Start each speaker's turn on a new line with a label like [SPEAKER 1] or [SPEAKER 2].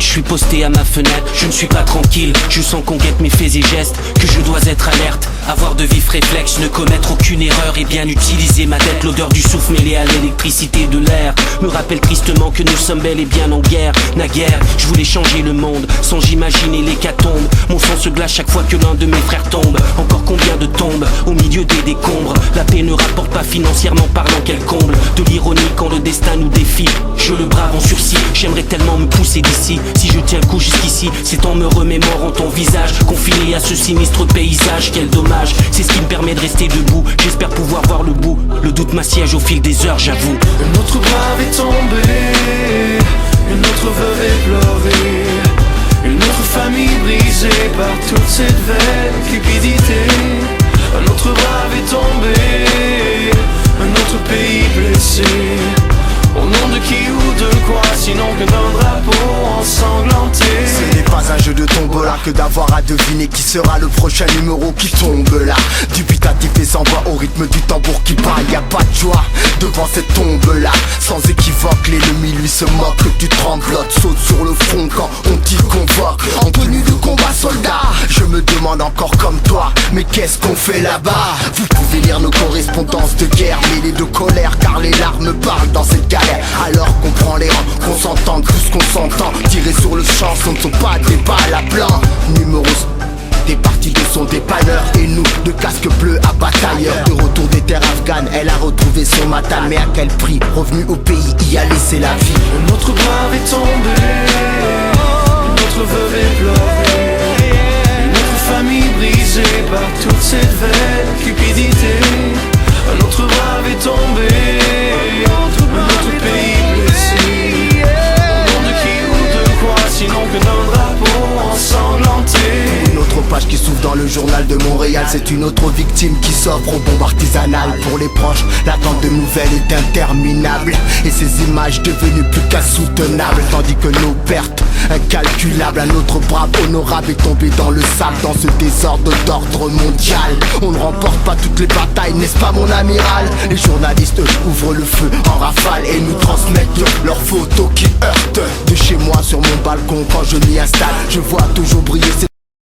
[SPEAKER 1] suis posté à ma fenêtre, je ne suis pas tranquille. Je sens qu'on guette mes faits et gestes, que je dois être alerte. Avoir de vifs réflexes, ne commettre aucune erreur et bien utiliser ma tête. L'odeur du souffle mêlée à l'électricité de l'air me rappelle tristement que nous sommes bel et bien en guerre. Naguère, je voulais changer le monde sans j'imaginer l'hécatombe. Mon sang se glace chaque fois que l'un de mes frères tombe. Encore combien de tombes au milieu des décombres. La paix ne rapporte pas financièrement parlant qu'elle comble de l'ironie quand le destin nous défie. Je le brave en sursis, j'aimerais tellement me pousser d'ici. Si je tiens le coup jusqu'ici, c'est en me remémorant ton visage, confiné à ce sinistre paysage. Quel dommage, c'est ce qui me permet de rester debout. J'espère pouvoir voir le bout. Le doute m'assiège au fil des heures, j'avoue.
[SPEAKER 2] Un autre brave est tombé, une autre veuve est pleurée, une autre famille brisée par toute cette vaine cupidité. Un autre brave est tombé, un autre pays blessé. Au nom de qui ou de quoi, sinon que d'un drapeau ensanglanté.
[SPEAKER 3] Ce n'est pas un jeu de tombola que d'avoir à deviner qui sera le prochain numéro qui tombe là. Dubitatif et sans voix au rythme du tambour qui bat. Y a pas de joie devant cette tombe là. Sans équivoque, l'ennemi lui se moque. Tu tremblotes, saute sur le front quand on t'y convoque. En tenue de combat soldat, je me demande encore comme toi, mais qu'est-ce qu'on fait là-bas? Vous pouvez lire nos correspondances de guerre mêlées de colère, car les larmes parlent dans cette galère. Alors qu'on prend les rangs, qu'on s'entende, tout ce qu'on s'entend. Tirer sur le champ, ce ne sont pas des balles à blanc. Numéros des parties de son dépanneur et nous, de casque bleu à batailleur. De retour des terres afghanes, elle a retrouvé son matin. Mais à quel prix? Revenu au pays, y a laissé la vie.
[SPEAKER 2] Un autre brave est tombé, une autre veuve est pleurée, une autre famille brisée par toute cette vaine cupidité. Un autre brave est tombé, un autre pays blessé. Au nom de qui ou de quoi, sinon que d'un drapeau ensanglanté.
[SPEAKER 3] Une autre page qui s'ouvre dans le journal de Montréal. C'est une autre victime qui s'offre aux bombes artisanales. Pour les proches, l'attente de nouvelles est interminable, et ces images devenues plus qu'insoutenables. Tandis que nos pertes incalculables, un autre brave honorable est tombé dans le sable. Dans ce désordre d'ordre mondial, on ne remporte pas toutes les batailles, n'est-ce pas mon amiral? Les journalistes ouvrent le feu en rafale et nous transmettent leurs photos qui heurtent. De chez moi sur mon balcon quand je m'y installe, je vois toujours briller ces